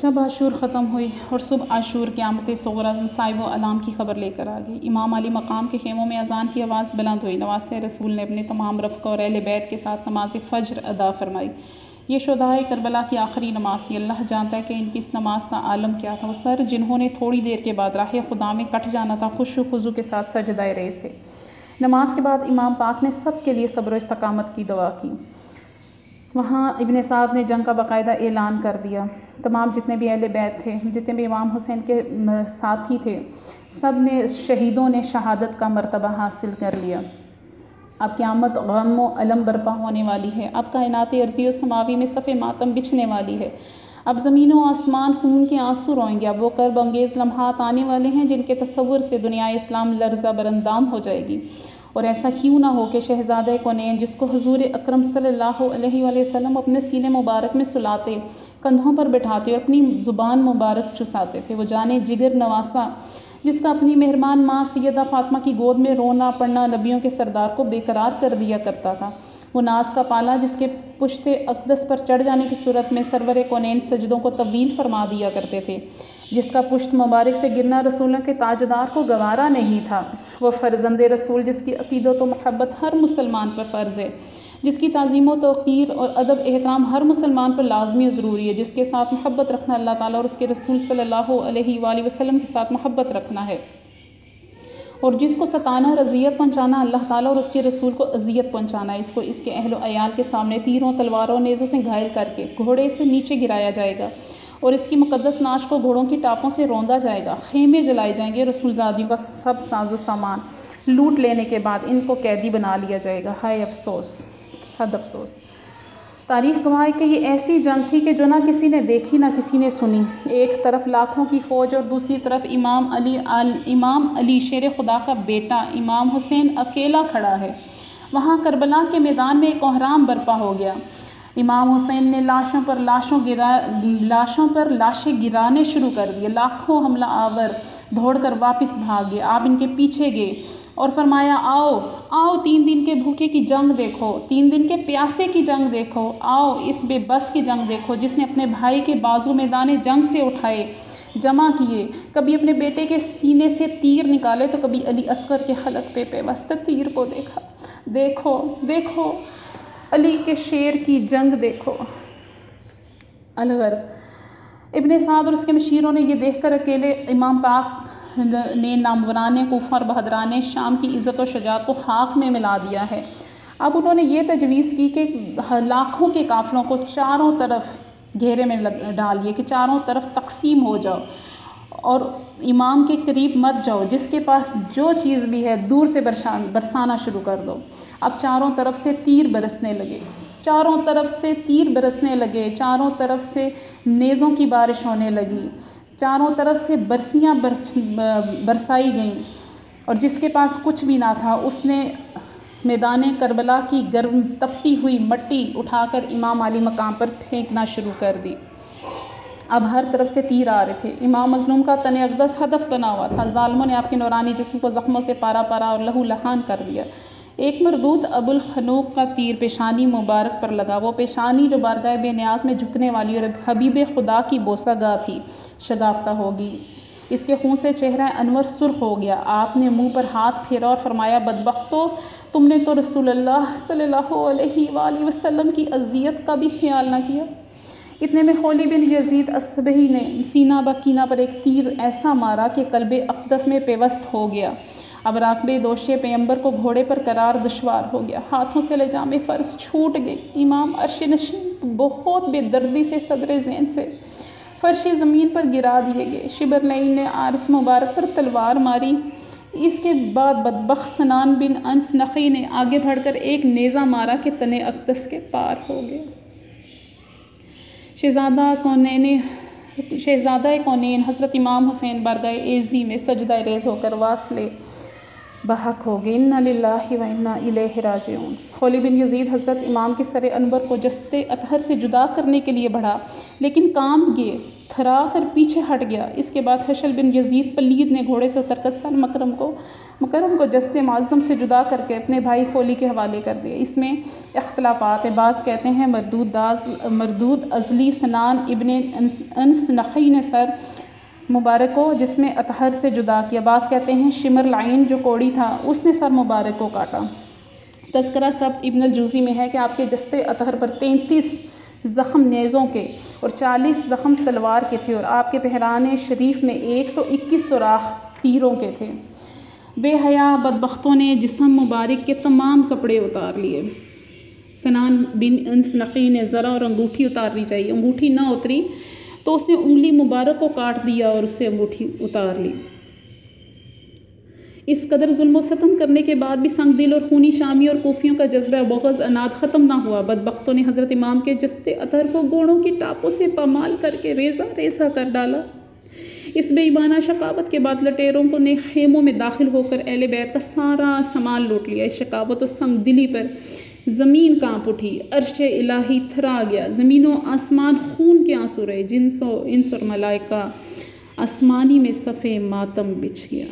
شب عاشور ختم ہوئی اور صبح عاشور قیامت صغریٰ مصائب و علام کی خبر لے کر آ گئی۔ امام علی مقام کے خیموں میں اذان کی آواز بلند ہوئی۔ نواسۂ رسول نے اپنے تمام رفقا اور اہل بیت کے ساتھ نماز فجر ادا فرمائی۔ یہ شہدائے کربلا کی آخری نماز تھی۔ اللہ جانتا ہے کہ ان کی اس نماز کا عالم کیا تھا۔ وہ سر جنہوں نے تھوڑی دیر کے بعد راہ خدا میں کٹ جانا تھا، خشوع و خضوع کے ساتھ سجدہ ریز تھے۔ نماز کے بعد امام پاک نے سب کے لیے صبر و استقامت کی دعا کی۔ وہاں ابن سعد نے جنگ کا باقاعدہ اعلان کر دیا۔ تمام جتنے بھی اہل بیت تھے، جتنے بھی امام حسین کے ساتھی تھے، سب نے شہیدوں نے شہادت کا مرتبہ حاصل کر لیا۔ اب قیامت غم و علم برپا ہونے والی ہے۔ اب کائنات ارضی و سماوی میں صف ماتم بچھنے والی ہے۔ اب زمین و آسمان خون کے آنسو روئیں گے۔ اب وہ کرب انگیز لمحات آنے والے ہیں جن کے تصور سے دنیا اسلام لرزہ براندام ہو جائے گی۔ اور ایسا کیوں نہ ہو کہ شہزادہ کونین، جس کو حضور اکرم صلی اللہ علیہ وآلہ وسلم اپنے سینے مبارک میں سلاتے، کندھوں پر بٹھاتے اور اپنی زبان مبارک چساتے تھے، وہ جانے جگر نواسہ جس کا اپنی مہربان ماں سیدہ فاطمہ کی گود میں رونا پڑنا نبیوں کے سردار کو بے قرار کر دیا کرتا تھا، وہ ناز کا پالا جس کے پشت اقدس پر چڑھ جانے کی صورت میں سرور کونین سجدوں کو طویل فرما دیا کرتے تھے، جس کا پشت مبارک سے گرنا رسولوں کے تاجدار کو گوارا نہیں تھا، وہ فرزند رسول جس کی عقیدت و محبت ہر مسلمان پر فرض ہے، جس کی تعظیم و توقیر اور ادب احترام ہر مسلمان پر لازمی و ضروری ہے، جس کے ساتھ محبت رکھنا اللہ تعالیٰ اور اس کے رسول صلی اللہ علیہ وآلہ وسلم کے ساتھ محبت رکھنا ہے، اور جس کو ستانا اور اذیت پہنچانا اللہ تعالیٰ اور اس کے رسول کو اذیت پہنچانا ہے، اس کو اس کے اہل و عیال کے سامنے تیروں تلواروں نیزوں سے گھائل کر کے گھوڑے سے نیچے گرایا جائے گا، اور اس کی مقدس ناش کو گھوڑوں کی ٹاپوں سے روندا جائے گا، خیمے جلائے جائیں گے، رسول زادیوں کا سب ساز و سامان لوٹ لینے کے بعد ان کو قیدی بنا لیا جائے گا۔ ہائے افسوس، صد افسوس! تاریخ گواہ ہے کہ یہ ایسی جنگ تھی کہ جو نہ کسی نے دیکھی نہ کسی نے سنی۔ ایک طرف لاکھوں کی فوج اور دوسری طرف امام علی شیر خدا کا بیٹا امام حسین اکیلا کھڑا ہے۔ وہاں کربلا کے میدان میں ایک کوہرام برپا ہو گیا۔ امام حسین نے لاشوں پر لاشیں گرانے شروع کر دیے۔ لاکھوں حملہ آور دوڑ کر واپس بھاگ گئے۔ آپ ان کے پیچھے گئے اور فرمایا، آؤ آؤ، 3 دن کے بھوکے کی جنگ دیکھو، 3 دن کے پیاسے کی جنگ دیکھو، آؤ اس بے بس کی جنگ دیکھو جس نے اپنے بھائی کے بازو میدان جنگ سے اٹھائے، جمع کیے، کبھی اپنے بیٹے کے سینے سے تیر نکالے تو کبھی علی اصغر کے حلق پہ پیوست تیر کو دیکھا۔ دیکھو دیکھو علی کے شیر کی جنگ دیکھو۔ الغرض ابن سعد اور اس کے مشیروں نے یہ دیکھ کر اکیلے امام پاک نے ناموران کوفہ اور بہادران شام کی عزت و شجاعت کو خاک میں ملا دیا ہے۔ اب انہوں نے یہ تجویز کی کہ لاکھوں کے قافلوں کو چاروں طرف گھیرے میں ڈالیے، کہ چاروں طرف تقسیم ہو جاؤ اور امام کے قریب مت جاؤ، جس کے پاس جو چیز بھی ہے دور سے برسانا شروع کر دو۔ اب چاروں طرف سے تیر برسنے لگے، چاروں طرف سے تیر برسنے لگے، چاروں طرف سے نیزوں کی بارش ہونے لگی، چاروں طرف سے برسیاں برسائی گئیں، اور جس کے پاس کچھ بھی نہ تھا اس نے میدان کربلا کی گرم تپتی ہوئی مٹی اٹھا کر امام علی مقام پر پھینکنا شروع کر دی۔ اب ہر طرف سے تیر آ رہے تھے۔ امام مظلوم کا تن اقدس ہدف بنا ہوا تھا۔ ظالموں نے آپ کے نورانی جسم کو زخموں سے پارا پارا اور لہو لہان کر دیا۔ ایک مردود ابو الخنوق کا تیر پیشانی مبارک پر لگا، وہ پیشانی جو بارگاہ بے نیاز میں جھکنے والی اور حبیب خدا کی بوسہ گاہ تھی، شگافتہ ہوگی۔ اس کے خون سے چہرہ انور سرخ ہو گیا۔ آپ نے منہ پر ہاتھ پھیرا اور فرمایا، بدبختو، تم نے تو رسول اللہ صلی اللہ علیہ وآلہ وسلم کی اذیت کا بھی خیال نہ کیا۔ اتنے میں خولی بن یزید اصبہی نے سینہ بہ کینہ پر ایک تیر ایسا مارا کہ قلب اقدس میں پیوست ہو گیا۔ اب راکب دوش پیغمبر کو گھوڑے پر قرار دشوار ہو گیا، ہاتھوں سے لجام فرض چھوٹ گئی۔ امام عرش نشین بہت بے دردی سے صدر زین سے فرش زمین پر گرا دیے گئے۔ شبرلین نے عارض مبارک پر تلوار ماری۔ اس کے بعد بدبخت سنان بن انس نخعی نے آگے بڑھ کر ایک نیزہ مارا کہ تن اقدس کے پار ہو گیا۔ شہزادہ کونین حضرت امام حسین بارگاہ ایزدی میں سجدہ ریز ہو کر واصلے بحق ہو گئے۔ انا للہ و انا الیہ راجعون۔ خولی بن یزید حضرت امام کے سر انور کو جسد اطہر سے جدا کرنے کے لیے بڑھا، لیکن کانپ گئے، تھرا کر پیچھے ہٹ گیا۔ اس کے بعد حشل بن یزید پلید نے گھوڑے سے اتر کر سر مکرم کو جسد معظم سے جدا کر کے اپنے بھائی خولی کے حوالے کر دیا۔ اس میں اختلافات ہیں، بعض کہتے ہیں مردود ازلی سنان ابن انس نخعی نے سر مبارک کو جسم اطہر سے جدا کیا، بعض کہتے ہیں شمر العین جو کوڑی تھا اس نے سر مبارک کو کاٹا۔ تذکرہ ثبت ابن الجوزی میں ہے کہ آپ کے جسد اطہر پر 33 زخم نیزوں کے اور 40 زخم تلوار کے تھے، اور آپ کے پہرانے شریف میں 121 سوراخ تیروں کے تھے۔ بے حیا بدبختوں نے جسم مبارک کے تمام کپڑے اتار لیے۔ سنان بن انس نقی نے ذرا اور انگوٹھی اتارنی چاہیے، انگوٹھی نہ اتری تو اس نے انگلی مبارک کو کاٹ دیا اور اس سے انگوٹھی اتار لی۔ اس قدر ظلم و ستم کرنے کے بعد بھی سنگ دل اور خونی شامی اور کوفیوں کا جذبہ بغض اناد ختم نہ ہوا۔ بدبختوں نے حضرت امام کے جسد اطہر کو گھوڑوں کی ٹاپوں سے پامال کر کے ریزہ ریزہ کر ڈالا۔ اس بے ایمانہ شقاوت کے بعد لٹیروں نے خیموں میں داخل ہو کر اہل بیت کا سارا سامان لوٹ لیا۔ اس شقاوت و سنگ دلی پر زمین کانپ اٹھی، عرش الہی تھرا گیا، زمین و آسمان خون کے آنسو رہے، انس اور ملائکہ آسمانی میں صف ماتم بچھ گیا۔